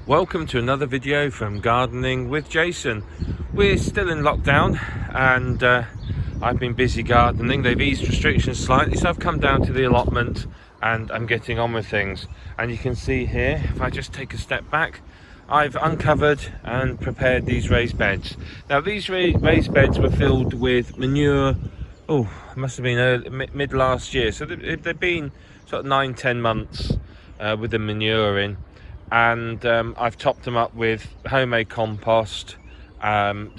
Welcome to another video from Gardening with Jason. We're still in lockdown and I've been busy gardening. They've eased restrictions slightly, so I've come down to the allotment and I'm getting on with things. And you can see here, if I just take a step back, I've uncovered and prepared these raised beds. Now these raised beds were filled with manure, it must have been mid last year, so they've been sort of 9-10 months with the manure in. And I've topped them up with homemade compost, sand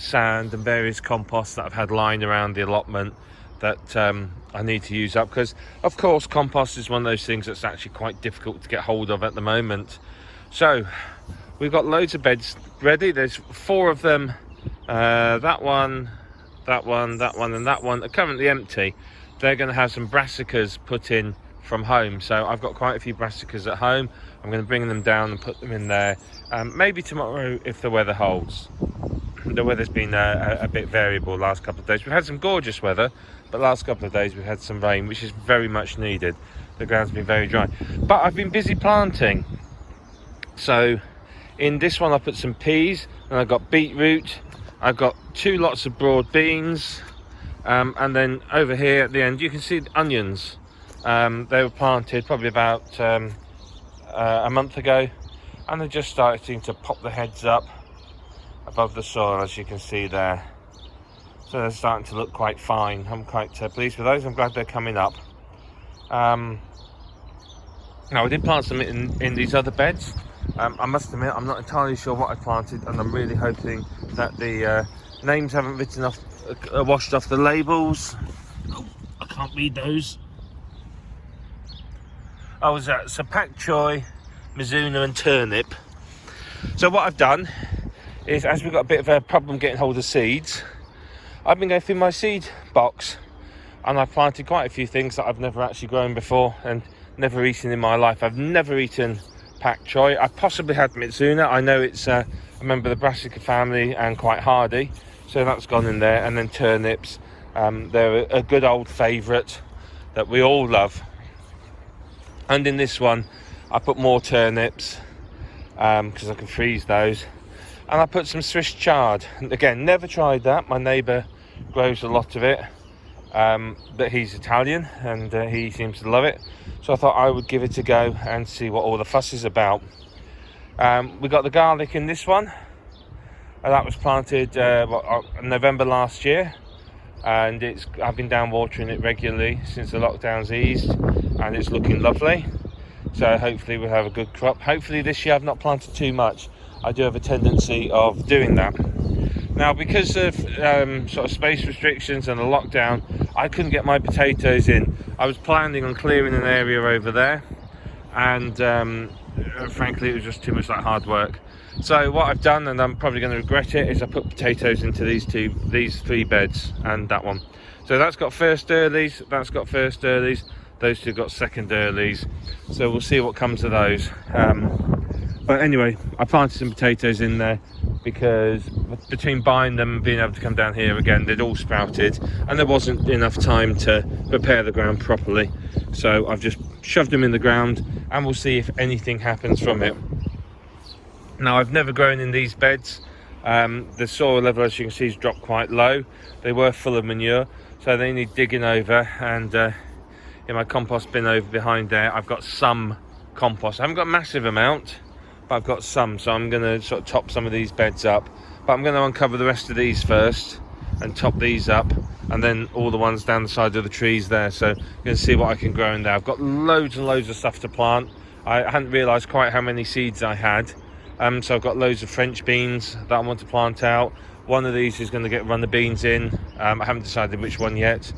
and various composts that I've had lying around the allotment that I need to use up, because of course compost is one of those things that's actually quite difficult to get hold of at the moment. So we've got loads of beds ready. There's 4 of them, that one and that one are currently empty. They're going to have some brassicas put in from home, so I've got quite a few brassicas at home. I'm going to bring them down and put them in there, maybe tomorrow if the weather holds. The weather's been a bit variable the last couple of days. We've had some gorgeous weather, but last couple of days we've had some rain, which is very much needed. The ground's been very dry, but I've been busy planting. So in this one I put some peas, and I've got beetroot, I've got 2 lots of broad beans, and then over here at the end you can see the onions. They were planted probably about a month ago, and they're just starting to pop the heads up above the soil, as you can see there. So they're starting to look quite fine. I'm quite pleased with those. I'm glad they're coming up. Now I did plant some in these other beds. I must admit I'm not entirely sure what I planted, and I'm really hoping that the names haven't washed off the labels. Oh, I can't read those. I was at pak choy, mizuna and turnip. So what I've done is, as we've got a bit of a problem getting hold of seeds, I've been going through my seed box and I've planted quite a few things that I've never actually grown before and never eaten in my life. I've never eaten pak choy. I possibly had mizuna. I know it's a member of the brassica family and quite hardy, so that's gone in there. And then turnips, they're a good old favourite that we all love. And in this one I put more turnips because I can freeze those, and I put some Swiss chard. Again, never tried that. My neighbour grows a lot of it, but he's Italian and he seems to love it, so I thought I would give it a go and see what all the fuss is about. We got the garlic in this one, and that was planted November last year, and I've been down watering it regularly since the lockdown's eased, and it's looking lovely. So hopefully we'll have a good crop. Hopefully this year I've not planted too much. I do have a tendency of doing that. Now, because of sort of space restrictions and the lockdown, I couldn't get my potatoes in. I was planning on clearing an area over there, and frankly it was just too much like hard work. So what I've done, and I'm probably going to regret it, is I put potatoes into these 3 beds and that one. So that's got first earlies, that's got first earlies, those 2 got second earlies. So we'll see what comes of those. But anyway, I planted some potatoes in there because between buying them and being able to come down here again, they'd all sprouted and there wasn't enough time to prepare the ground properly. So I've just shoved them in the ground and we'll see if anything happens from it. Now, I've never grown in these beds. The soil level, as you can see, has dropped quite low. They were full of manure, so they need digging over. And in my compost bin over behind there, I've got some compost. I haven't got a massive amount, but I've got some, so I'm going to sort of top some of these beds up. But I'm going to uncover the rest of these first and top these up, and then all the ones down the side of the trees there. So I'm going to see what I can grow in there. I've got loads and loads of stuff to plant. I hadn't realised quite how many seeds I had. So I've got loads of French beans that I want to plant out. One of these is going to get runner beans in. I haven't decided which one yet.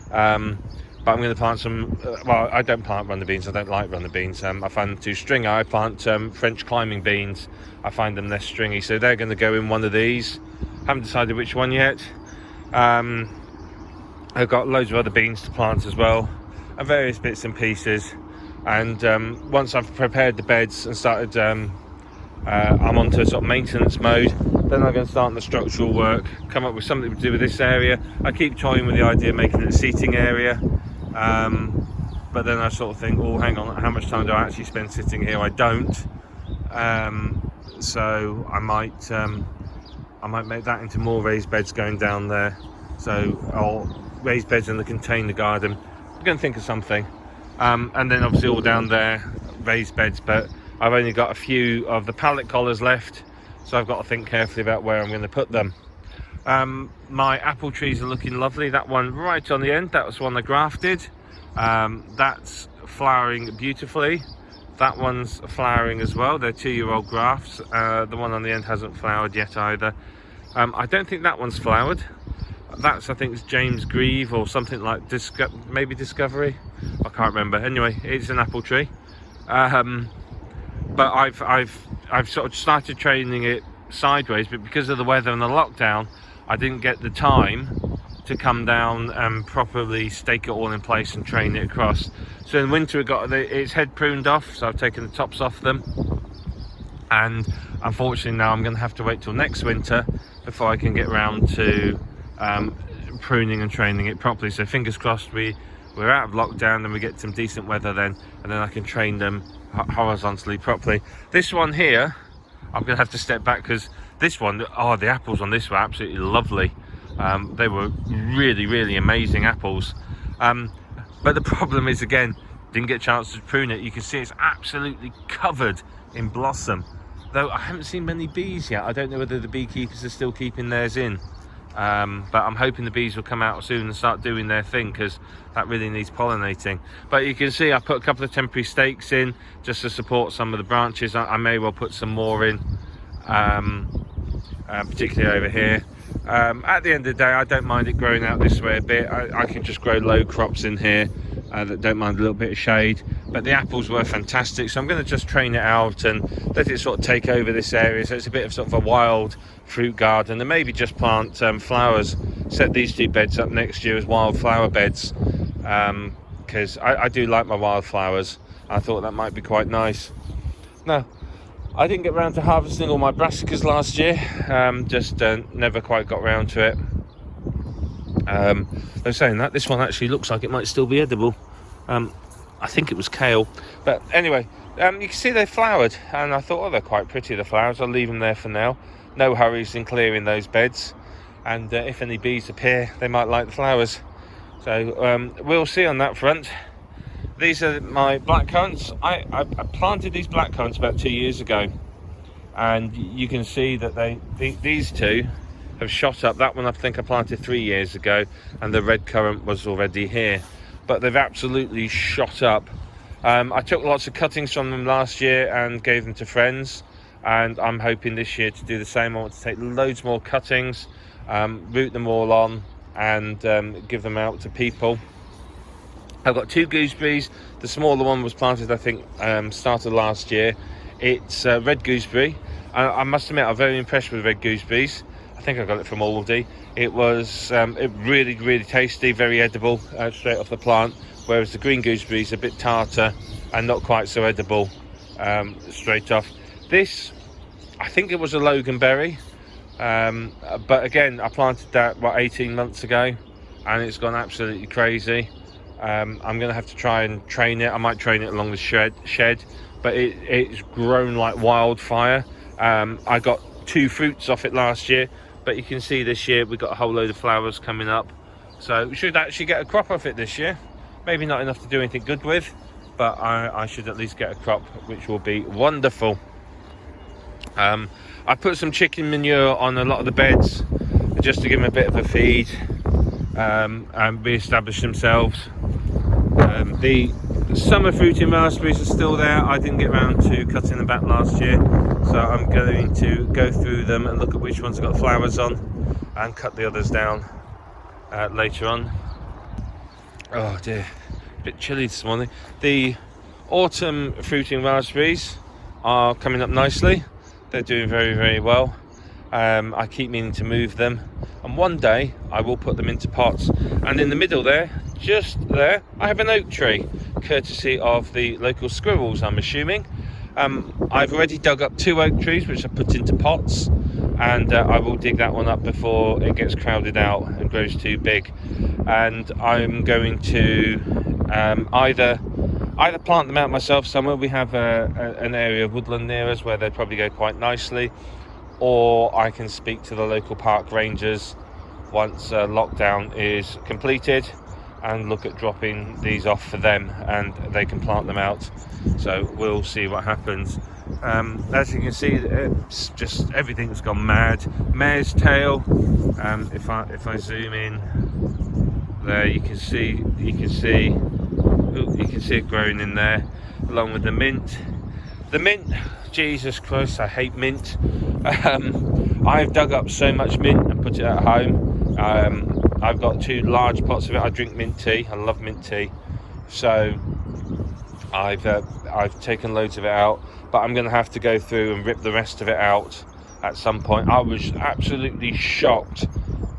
But I'm going to plant some, well, I don't plant runner beans. I don't like runner beans. I find them too stringy. I plant French climbing beans. I find them less stringy. So they're going to go in one of these. Haven't decided which one yet. I've got loads of other beans to plant as well, and various bits and pieces. And once I've prepared the beds and started, I'm onto sort of maintenance mode, then I'm going to start on the structural work, come up with something to do with this area. I keep toying with the idea of making it a seating area, but then I sort of think, oh, hang on, how much time do I actually spend sitting here? I don't. so I might make that into more raised beds going down there. So I'll raised beds in the container garden. I'm going to think of something, and then obviously all down there raised beds, but I've only got a few of the pallet collars left, so I've got to think carefully about where I'm going to put them. My apple trees are looking lovely. That one right on the end, that was one I grafted. That's flowering beautifully. That one's flowering as well. They're 2-year-old grafts. The one on the end hasn't flowered yet either. I don't think that one's flowered. That's, I think it's James Grieve or something like maybe Discovery. I can't remember. Anyway, it's an apple tree. But I've sort of started training it sideways, but because of the weather and the lockdown, I didn't get the time to come down and properly stake it all in place and train it across. So in winter it got its head pruned off, so I've taken the tops off them, and unfortunately now I'm going to have to wait till next winter before I can get around to pruning and training it properly. So fingers crossed we're out of lockdown and we get some decent weather then, and then I can train them horizontally properly. This one here, I'm going to have to step back because this one, the apples on this were absolutely lovely. They were really amazing apples. But the problem is, again, didn't get a chance to prune it. You can see it's absolutely covered in blossom. Though I haven't seen many bees yet. I don't know whether the beekeepers are still keeping theirs in. But I'm hoping the bees will come out soon and start doing their thing, because that really needs pollinating. But you can see I put a couple of temporary stakes in just to support some of the branches. I may well put some more in, particularly over here. At the end of the day, I don't mind it growing out this way a bit. I can just grow low crops in here that don't mind a little bit of shade. But the apples were fantastic, so I'm going to just train it out and let it sort of take over this area, so it's a bit of sort of a wild fruit garden, and maybe just plant flowers. Set these 2 beds up next year as wild flower beds, because I do like my wildflowers. I thought that might be quite nice. Now, I didn't get around to harvesting all my brassicas last year, just never quite got around to it. They're saying that this one actually looks like it might still be edible. I think it was kale, but anyway, you can see they flowered, and I thought, they're quite pretty, the flowers. I'll leave them there for now. No hurries in clearing those beds, and if any bees appear, they might like the flowers. So we'll see on that front. These are my blackcurrants. I planted these blackcurrants about 2 years ago, and you can see that these 2 have shot up. That one I think I planted 3 years ago, and the red currant was already here, but they've absolutely shot up. I took lots of cuttings from them last year and gave them to friends, and I'm hoping this year to do the same. I want to take loads more cuttings, root them all on, and give them out to people. I've got 2 gooseberries. The smaller one was planted, I think, started last year. It's red gooseberry. I must admit, I'm very impressed with red gooseberries. I think I got it from Aldi. It was really tasty, very edible, straight off the plant. Whereas the green gooseberries are a bit tartar and not quite so edible straight off. This, I think it was a loganberry, but again, I planted that 18 months ago, and it's gone absolutely crazy. I'm going to have to try and train it. I might train it along the shed, but it's grown like wildfire. I got 2 fruits off it last year, but you can see this year we've got a whole load of flowers coming up, so we should actually get a crop off it this year. Maybe not enough to do anything good with, but I should at least get a crop, which will be wonderful. I put some chicken manure on a lot of the beds just to give them a bit of a feed and re-establish themselves. The summer fruiting raspberries are still there. I didn't get around to cutting them back last year, so I'm going to go through them and look at which ones have got flowers on and cut the others down later on. Oh dear, a bit chilly this morning. The autumn fruiting raspberries are coming up nicely. They're doing very well. I keep meaning to move them, and one day I will put them into pots. And in the middle there, just there, I have an oak tree, courtesy of the local squirrels, I'm assuming. I've already dug up 2 oak trees which I put into pots, and I will dig that one up before it gets crowded out and grows too big. And I'm going to either either plant them out myself somewhere. We have an area of woodland near us where they'd probably go quite nicely, or I can speak to the local park rangers once lockdown is completed and look at dropping these off for them, and they can plant them out. So we'll see what happens. As you can see, it's just everything's gone mad. Mare's tail. If I zoom in there, you can see it growing in there, along with the mint. The mint, Jesus Christ, I hate mint. I've dug up so much mint and put it at home. I've got 2 large pots of it. I drink mint tea. I love mint tea. So I've taken loads of it out, but I'm going to have to go through and rip the rest of it out at some point. I was absolutely shocked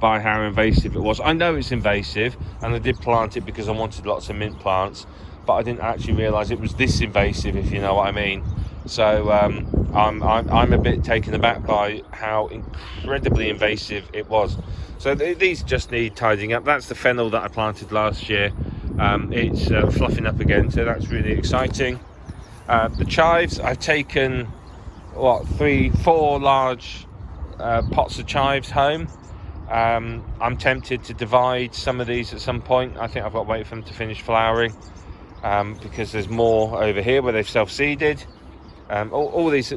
by how invasive it was. I know it's invasive, and I did plant it because I wanted lots of mint plants, but I didn't actually realise it was this invasive, if you know what I mean. So I'm a bit taken aback by how incredibly invasive it was. So these just need tidying up. That's the fennel that I planted last year. It's fluffing up again, so that's really exciting. The chives, I've taken 4 large pots of chives home. I'm tempted to divide some of these at some point. I think I've got to wait for them to finish flowering, because there's more over here where they've self-seeded. All these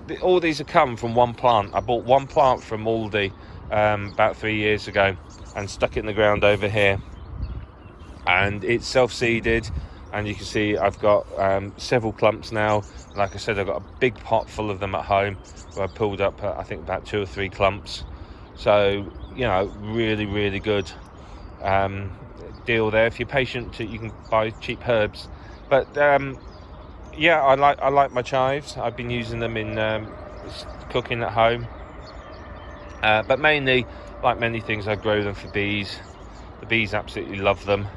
have come from one plant. I bought one plant from Aldi about 3 years ago and stuck it in the ground over here, and it's self-seeded, and you can see I've got several clumps now. Like I said, I've got a big pot full of them at home where I pulled up I think about 2 or 3 clumps. So really, really good deal there. If you're patient, you can buy cheap herbs. But yeah, I like my chives. I've been using them in cooking at home. But mainly, like many things, I grow them for bees. The bees absolutely love them,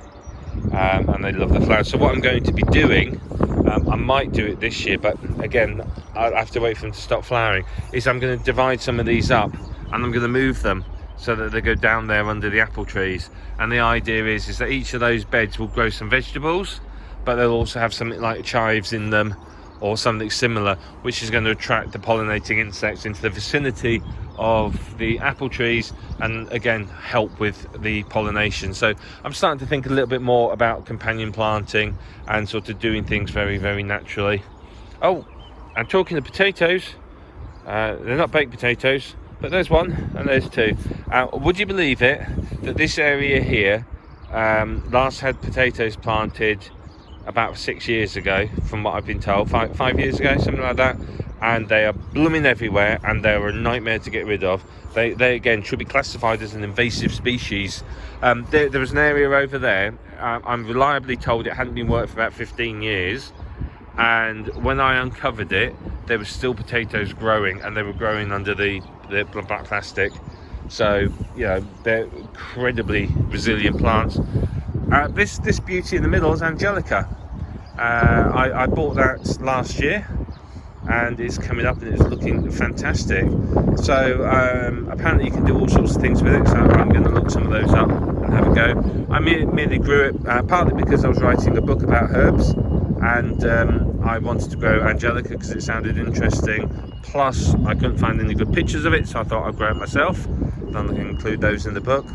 and they love the flowers. So what I'm going to be doing, I might do it this year, but again, I'll have to wait for them to stop flowering, is I'm going to divide some of these up, and I'm going to move them so that they go down there under the apple trees. And the idea is that each of those beds will grow some vegetables, but they'll also have something like chives in them or something similar, which is going to attract the pollinating insects into the vicinity of the apple trees, and again help with the pollination. So I'm starting to think a little bit more about companion planting and sort of doing things very, very naturally. Oh, and talking of potatoes, they're not baked potatoes, but there's one and there's 2. Would you believe it that this area here last had potatoes planted about 6 years ago, from what I've been told, 5 years ago, something like that, and they are blooming everywhere, and they're a nightmare to get rid of. They again should be classified as an invasive species. There was an area over there, I'm reliably told it hadn't been worked for about 15 years, and when I uncovered it, there were still potatoes growing, and they were growing under the black plastic. So they're incredibly resilient plants. This beauty in the middle is Angelica. I bought that last year, and it's coming up and it's looking fantastic. So apparently you can do all sorts of things with it, so I'm going to look some of those up and have a go. I merely grew it partly because I was writing a book about herbs, and I wanted to grow Angelica because it sounded interesting. Plus I couldn't find any good pictures of it, so I thought I'd grow it myself. Then I can include those in the book.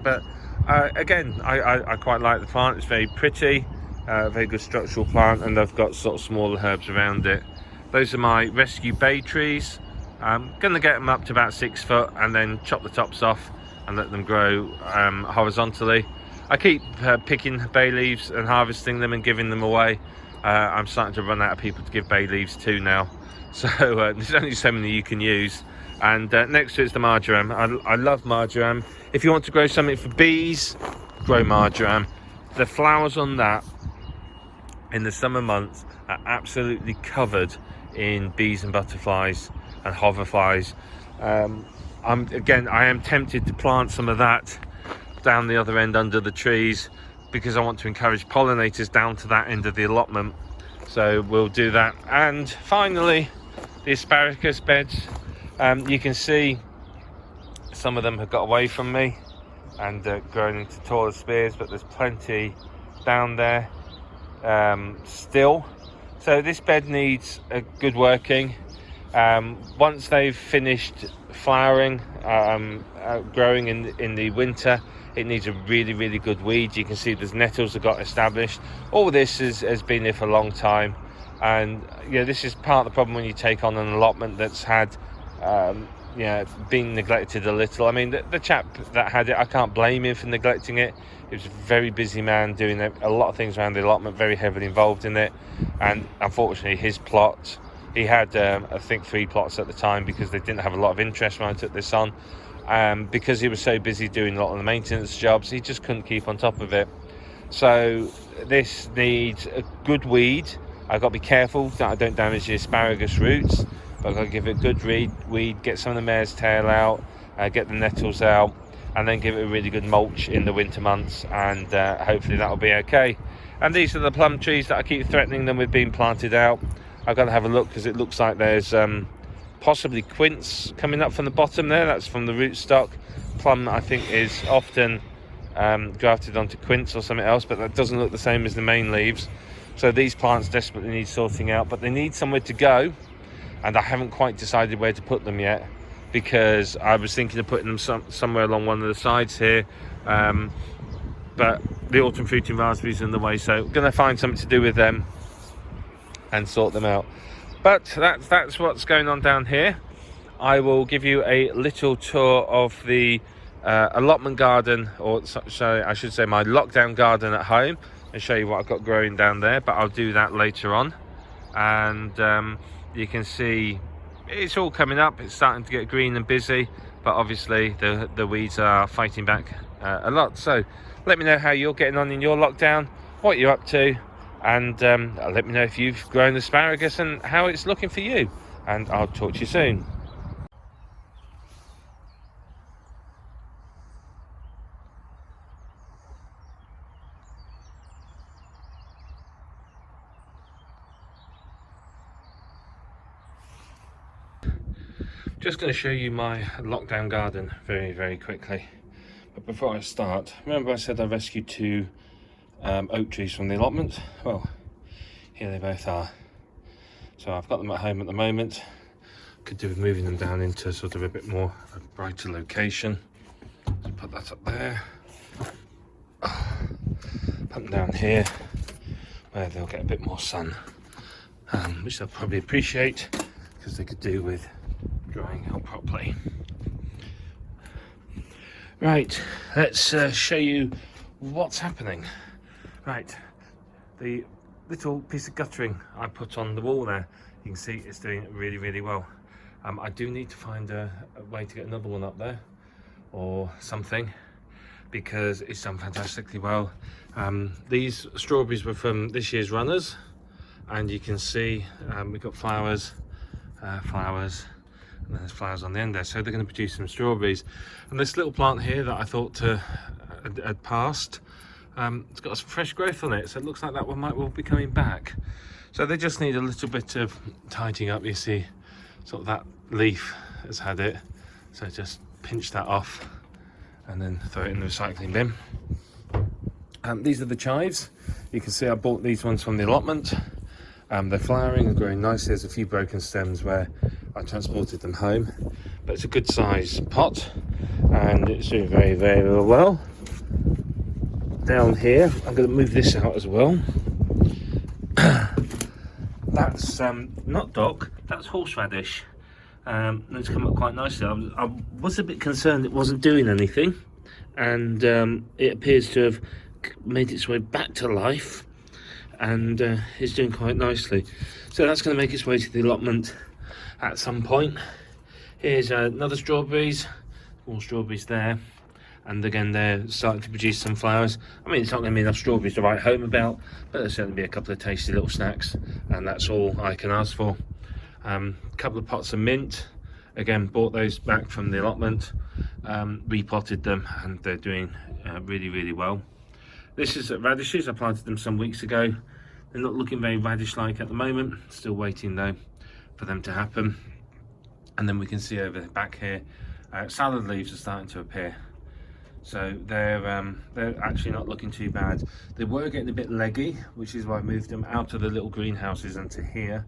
But again, I quite like the plant. It's very pretty, very good structural plant, and I've got sort of smaller herbs around it. Those are my rescue bay trees. I'm going to get them up to about 6 foot and then chop the tops off and let them grow horizontally. I keep picking bay leaves and harvesting them and giving them away. I'm starting to run out of people to give bay leaves to now, so there's only so many you can use. And next to it's the marjoram. I love marjoram. If you want to grow something for bees, grow marjoram. The flowers on that in the summer months are absolutely covered in bees and butterflies and hoverflies. I am tempted to plant some of that down the other end under the trees, because I want to encourage pollinators down to that end of the allotment. So we'll do that. And finally, the asparagus beds. You can see some of them have got away from me and grown into taller spears, but there's plenty down there. still. So this bed needs a good working. Once they've finished flowering, growing in the winter, it needs a really good weed. You can see there's nettles that got established. All this has been here for a long time, and this is part of the problem when you take on an allotment that's had been neglected a little. I mean, the chap that had it, I can't blame him for neglecting it. He was a very busy man doing a lot of things around the allotment, very heavily involved in it, and unfortunately his plot, he had I think 3 plots at the time, because they didn't have a lot of interest when I took this on. Because he was so busy doing a lot of the maintenance jobs, he just couldn't keep on top of it. So this needs a good weed. I've got to be careful that I don't damage the asparagus roots, but I've got to give it a good weed, get some of the mare's tail out, get the nettles out, and then give it a really good mulch in the winter months, and hopefully that'll be okay. And these are the plum trees that I keep threatening them with being planted out. I've got to have a look, because it looks like there's possibly quince coming up from the bottom there. That's from the rootstock. Plum, I think, is often grafted onto quince or something else, but that doesn't look the same as the main leaves. So these plants desperately need sorting out, but they need somewhere to go, and I haven't quite decided where to put them yet, because I was thinking of putting them somewhere along one of the sides here, but the autumn fruiting raspberries are in the way, so I'm going to find something to do with them and sort them out. But that's what's going on down here. I will give you a little tour of the allotment garden, or so I should say my lockdown garden at home, and show you what I've got growing down there, but I'll do that later on. And you can see it's all coming up, it's starting to get green and busy, but obviously the weeds are fighting back a lot. So let me know how you're getting on in your lockdown, what you're up to, and let me know if you've grown asparagus and how it's looking for you, and I'll talk to you soon. Just going to show you my lockdown garden very quickly, but before I start, remember I said I rescued 2 oak trees from the allotment? Well, here they both are. So I've got them at home at the moment. Could do with moving them down into sort of a bit more of a brighter location. So put that up there. Put them down here where they'll get a bit more sun, which they'll probably appreciate, because they could do with drying out properly. Right, let's show you what's happening. Right, the little piece of guttering I put on the wall there, you can see it's doing really well. I do need to find a way to get another one up there or something, because it's done fantastically well. These strawberries were from this year's runners, and you can see we've got flowers, and there's flowers on the end there, so they're going to produce some strawberries. And this little plant here that I thought had passed, it's got some fresh growth on it, so it looks like that one might well be coming back. So they just need a little bit of tidying up. You see sort of that leaf has had it, so just pinch that off and then throw it in the recycling bin. These are the chives. You can see I bought these ones from the allotment. They're flowering and growing nicely. There's a few broken stems where I transported them home, but it's a good size pot and it's doing very well. Down here, I'm going to move this out as well. That's not dock, that's horseradish. It's come up quite nicely. I was a bit concerned it wasn't doing anything, and it appears to have made its way back to life, and it's doing quite nicely. So that's going to make its way to the allotment at some point. Here's another strawberries, more strawberries there, and again they're starting to produce some flowers. I mean, it's not going to be enough strawberries to write home about, but there'll certainly be a couple of tasty little snacks, and that's all I can ask for. A couple of pots of mint, again bought those back from the allotment, repotted them, and they're doing really well. This is radishes. I planted them some weeks ago. They're not looking very radish-like at the moment. Still waiting though for them to happen. And then we can see over the back here, salad leaves are starting to appear. So they're actually not looking too bad. They were getting a bit leggy, which is why I moved them out of the little greenhouses and to here,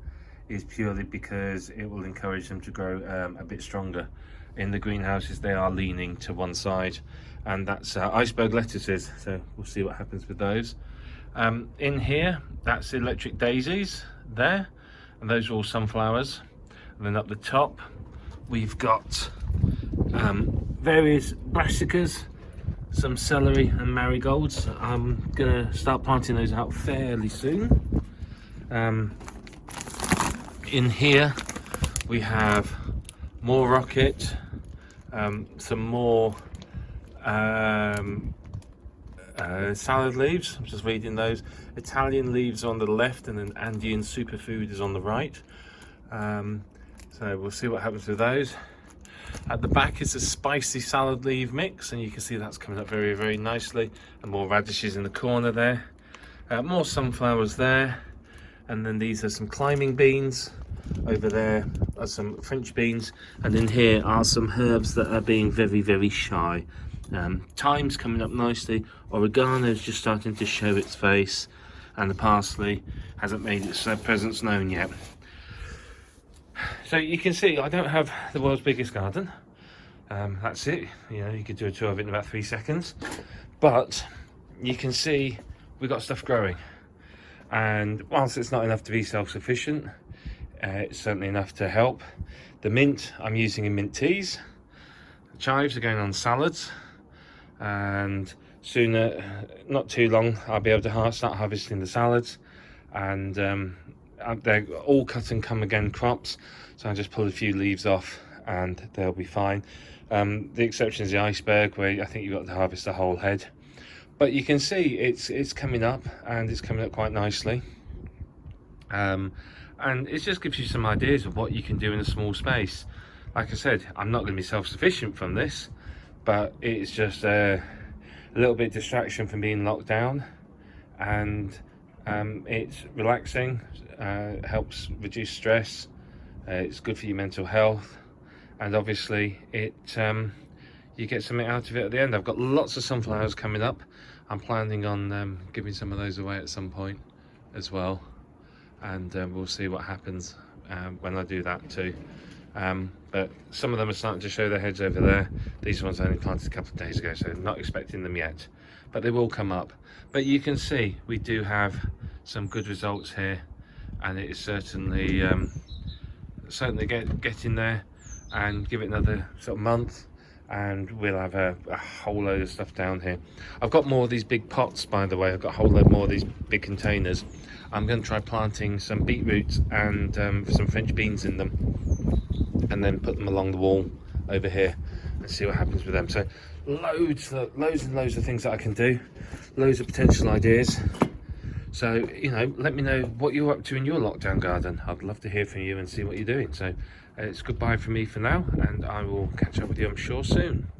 is purely because it will encourage them to grow a bit stronger. In the greenhouses they are leaning to one side, and that's iceberg lettuces, so we'll see what happens with those. In here, that's electric daisies there, and those are all sunflowers. And then up the top we've got various brassicas, some celery and marigolds. I'm gonna start planting those out fairly soon. In here we have more rocket, some more salad leaves. I'm just reading those. Italian leaves on the left, and then Andean superfood is on the right. So we'll see what happens with those. At the back is a spicy salad leaf mix, and you can see that's coming up very, very nicely. And more radishes in the corner there. More sunflowers there. And then these are some climbing beans. Over there are some French beans. And in here are some herbs that are being very, very shy. Thyme's coming up nicely. Oregano's just starting to show its face. And the parsley hasn't made its presence known yet. So you can see I don't have the world's biggest garden. That's it. You know, you could do a tour of it in about 3 seconds. But you can see we've got stuff growing. And whilst it's not enough to be self-sufficient, it's certainly enough to help. The mint I'm using in mint teas. The chives are going on salads. And sooner, not too long, I'll be able to start harvesting the salads. And they're all cut and come again crops, so I just pull a few leaves off and they'll be fine. The exception is the iceberg, where I think you've got to harvest the whole head. But you can see it's coming up, and it's coming up quite nicely. And it just gives you some ideas of what you can do in a small space. Like I said, I'm not going to be self-sufficient from this, but it's just a little bit of distraction from being locked down, and it's relaxing, helps reduce stress, it's good for your mental health, and obviously you get something out of it at the end. I've got lots of sunflowers coming up. I'm planning on giving some of those away at some point as well, and we'll see what happens when I do that too. But some of them are starting to show their heads over there. These ones I only planted a couple of days ago, so I'm not expecting them yet, but they will come up. But you can see we do have some good results here, and it is certainly getting there. And give it another sort of month and we'll have a whole load of stuff down here. I've got more of these big pots, by the way. I've got a whole load more of these big containers. I'm going to try planting some beetroot and some French beans in them, and then put them along the wall over here and see what happens with them. So loads and loads of things that I can do, loads of potential ideas. So, you know, let me know what you're up to in your lockdown garden. I'd love to hear from you and see what you're doing. So it's goodbye from me for now, and I will catch up with you, I'm sure, soon.